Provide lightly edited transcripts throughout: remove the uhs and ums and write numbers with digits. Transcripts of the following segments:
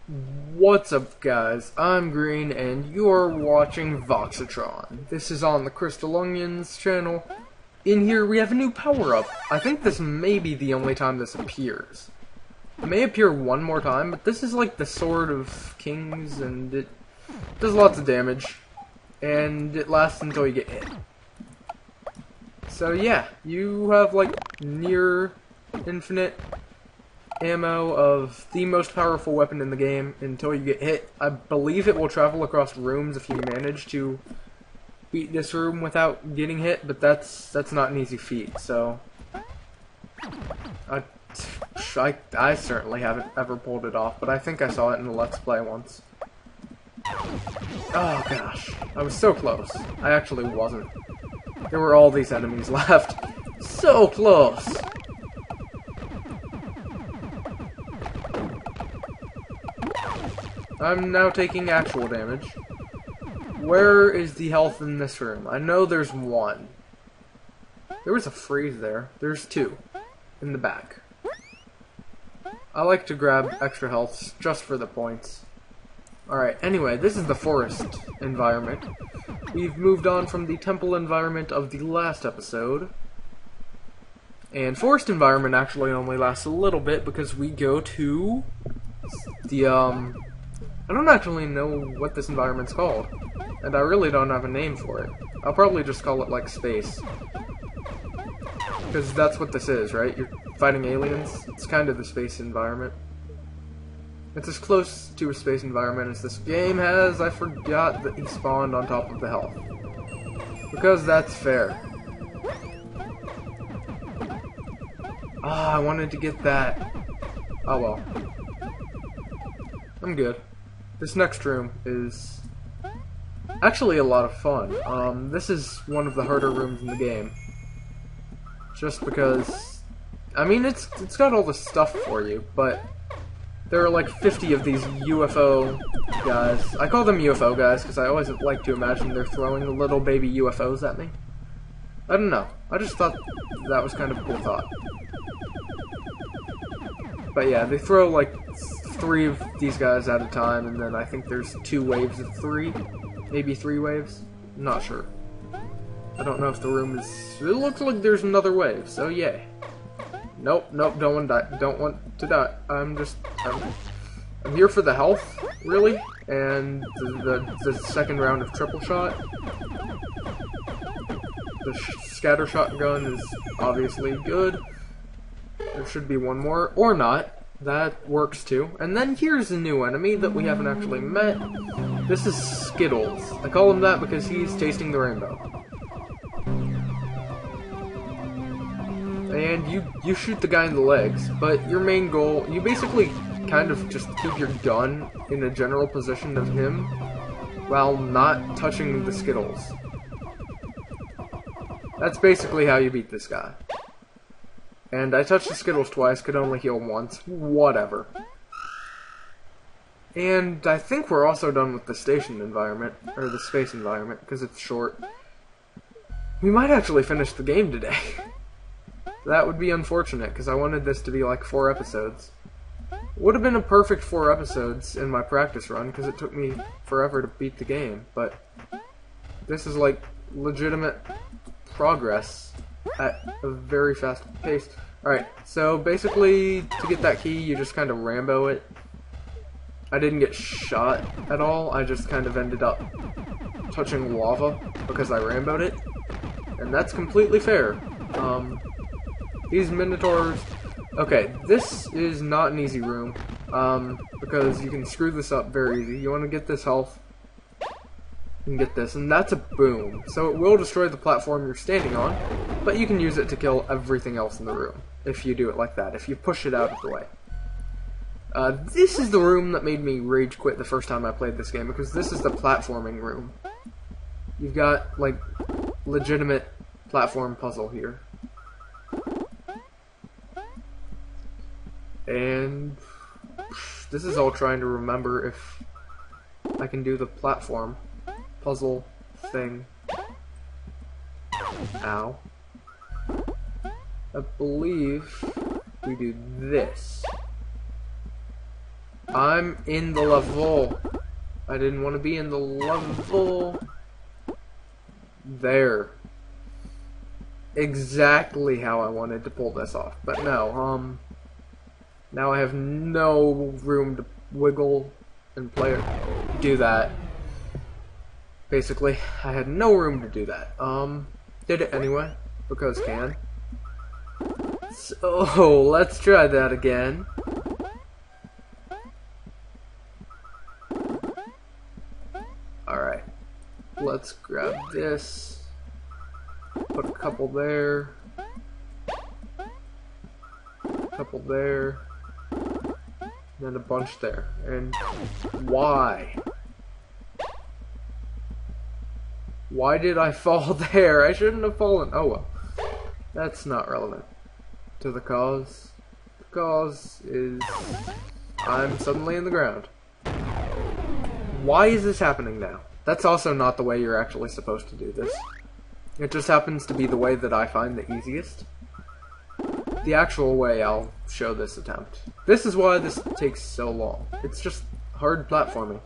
What's up, guys? I'm Green, and you're watching Voxatron. This is on the Crystal Onions channel. In here, we have a new power-up. I think this may be the only time this appears. It may appear one more time, but this is like the Sword of Kings, and it does lots of damage. And it lasts until you get hit. So yeah, you have like near infinite ammo of the most powerful weapon in the game until you get hit. I believe it will travel across rooms if you manage to beat this room without getting hit, but that's not an easy feat, so I certainly haven't ever pulled it off, but I think I saw it in a Let's Play once. Oh gosh, I was so close. I actually wasn't. There were all these enemies left. So close! I'm now taking actual damage. Where is the health in this room? I know there's one. There was a freeze there. There's two. In the back. I like to grab extra health just for the points. Alright, anyway, this is the forest environment. We've moved on from the temple environment of the last episode. And forest environment actually only lasts a little bit because we go to the, I don't actually know what this environment's called. And I really don't have a name for it. I'll probably just call it, like, space. Because that's what this is, right? You're fighting aliens. It's kind of the space environment. It's as close to a space environment as this game has. I forgot that he spawned on top of the health. Because that's fair. Ah, I wanted to get that. Oh well. I'm good. This next room is actually a lot of fun. This is one of the harder rooms in the game. Just because, I mean, it's got all the stuff for you, but there are like 50 of these UFO guys. I call them UFO guys because I always like to imagine they're throwing little baby UFOs at me. I don't know. I just thought that was kind of a cool thought. But yeah, they throw like 3 of these guys at a time, and then I think there's 2 waves of 3. Maybe 3 waves? I'm not sure. I don't know if the room is... It looks like there's another wave, so yay. Nope, don't want to die. Don't want to die. I'm here for the health, really, and the second round of triple shot. The scatter shotgun is obviously good. There should be one more, or not. That works too. And then here's a new enemy that we haven't actually met. This is Skittles. I call him that because he's tasting the rainbow. And you shoot the guy in the legs, but your main goal, you basically kind of just keep your gun in a general position of him while not touching the Skittles. That's basically how you beat this guy. And I touched the Skittles twice, could only heal once. Whatever. And I think we're also done with the station environment, or the space environment, because it's short. We might actually finish the game today. That would be unfortunate, because I wanted this to be like 4 episodes. Would have been a perfect 4 episodes in my practice run, because it took me forever to beat the game, but this is like legitimate progress at a very fast pace. Alright, so basically, to get that key, you just kind of Rambo it. I didn't get shot at all, I just kind of ended up touching lava because I Ramboed it. And that's completely fair. These Minotaurs... Okay, this is not an easy room, because you can screw this up very easy. You want to get this health, and get this, and that's a boom. So it will destroy the platform you're standing on, but you can use it to kill everything else in the room, if you do it like that, if you push it out of the way. This is the room that made me rage quit the first time I played this game, because this is the platforming room. You've got, like, legitimate platform puzzle here. And this is all trying to remember if I can do the platform puzzle thing. Ow. I believe we do this. I'm in the level. I didn't want to be in the level. There. Exactly how I wanted to pull this off. But no, now I have no room to wiggle and do that. Basically, I had no room to do that. Did it anyway, because can. So, let's try that again. Alright. Let's grab this. Put a couple there. A couple there. Then a bunch there. And why? Why did I fall there? I shouldn't have fallen. Oh well. That's not relevant to the cause. The cause is I'm suddenly in the ground. Why is this happening now? That's also not the way you're actually supposed to do this. It just happens to be the way that I find the easiest. The actual way I'll show this attempt. This is why this takes so long. It's just hard platforming.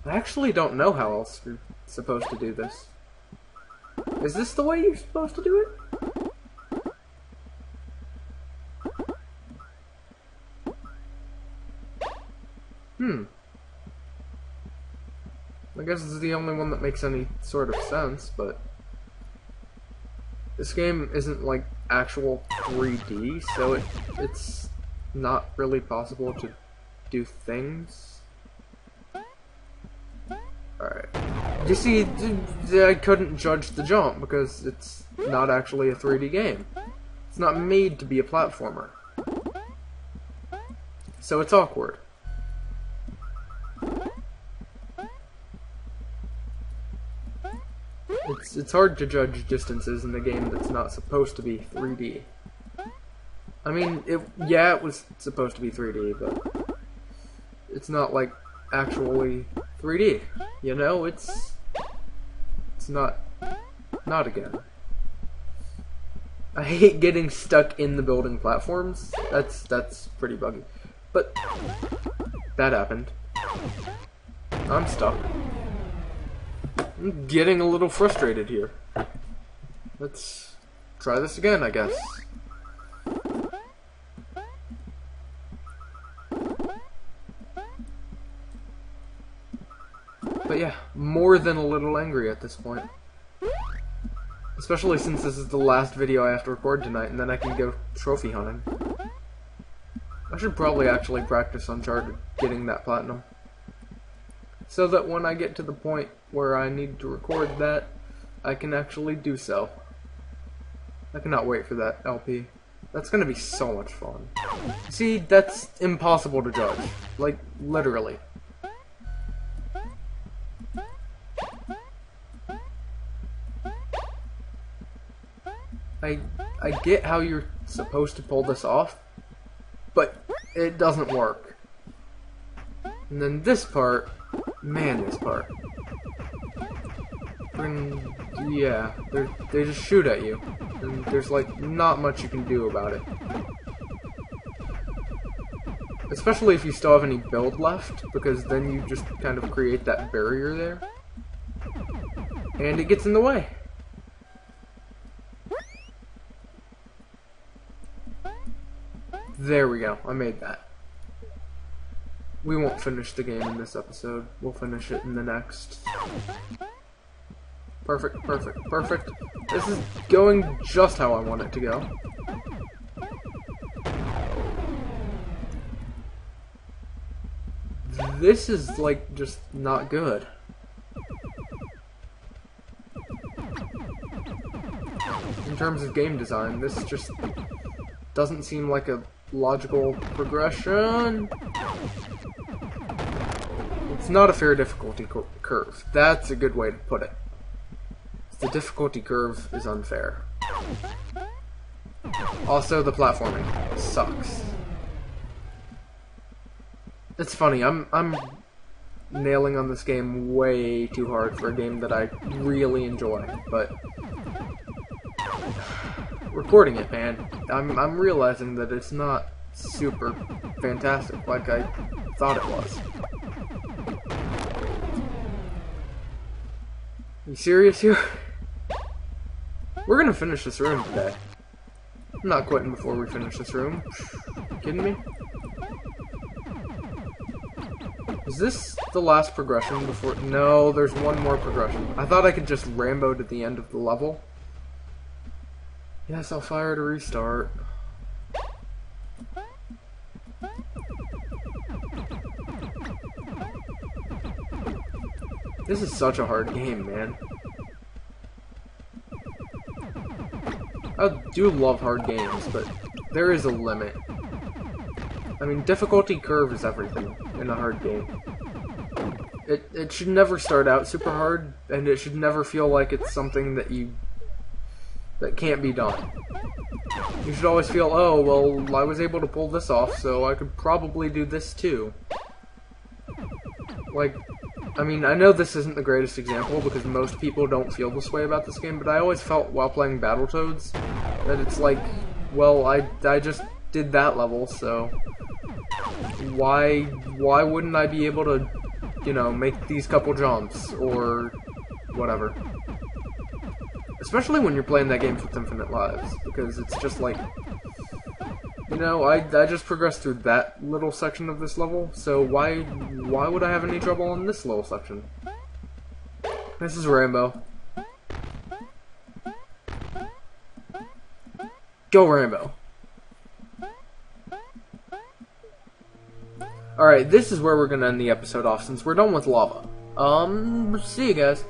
I actually don't know how else you're supposed to do this. Is this the way you're supposed to do it? I guess this is the only one that makes any sort of sense, but this game isn't like actual 3D, so it's not really possible to do things. Alright. You see, I couldn't judge the jump because it's not actually a 3D game. It's not made to be a platformer. So it's awkward. It's hard to judge distances in a game that's not supposed to be 3D. I mean, yeah, it was supposed to be 3D, but it's not like actually 3D. You know, it's not again. I hate getting stuck in the building platforms. That's pretty buggy. But that happened. I'm stuck. I'm getting a little frustrated here. Let's try this again, I guess. But yeah, more than a little angry at this point. Especially since this is the last video I have to record tonight, and then I can go trophy hunting. I should probably actually practice Uncharted getting that platinum. So that when I get to the point where I need to record that, I can actually do so. I cannot wait for that LP. That's gonna be so much fun. See, that's impossible to judge. Like, literally. I get how you're supposed to pull this off, but it doesn't work. And then this part, man, this part. Yeah, they just shoot at you, and there's like not much you can do about it. Especially if you still have any build left, because then you just kind of create that barrier there, and it gets in the way. There we go, I made that. We won't finish the game in this episode. We'll finish it in the next. Perfect, perfect, perfect. This is going just how I want it to go. This is, like, just not good. In terms of game design, this just doesn't seem like a logical progression. It's not a fair difficulty curve. That's a good way to put it. The difficulty curve is unfair. Also, the platforming sucks. It's funny, I'm nailing on this game way too hard for a game that I really enjoy, but recording it, man, I'm realizing that it's not super fantastic, like I thought it was. You serious here? We're gonna finish this room today. I'm not quitting before we finish this room. Kidding me? Is this the last progression before? No, there's one more progression. I thought I could just Rambo to the end of the level. Yes, I'll fire to restart. This is such a hard game, man. I do love hard games, but there is a limit. I mean, difficulty curve is everything in a hard game. It should never start out super hard, and it should never feel like it's something that can't be done. You should always feel, oh, well, I was able to pull this off, so I could probably do this too. Like, I mean, I know this isn't the greatest example, because most people don't feel this way about this game, but I always felt while playing Battletoads that it's like, well, I just did that level, so why wouldn't I be able to, you know, make these couple jumps, or whatever. Especially when you're playing that game with infinite lives, because it's just like, you know, I just progressed through that little section of this level, so why would I have any trouble on this little section? This is Rambo. Go Rambo. Alright, this is where we're gonna end the episode off, since we're done with lava. See you guys.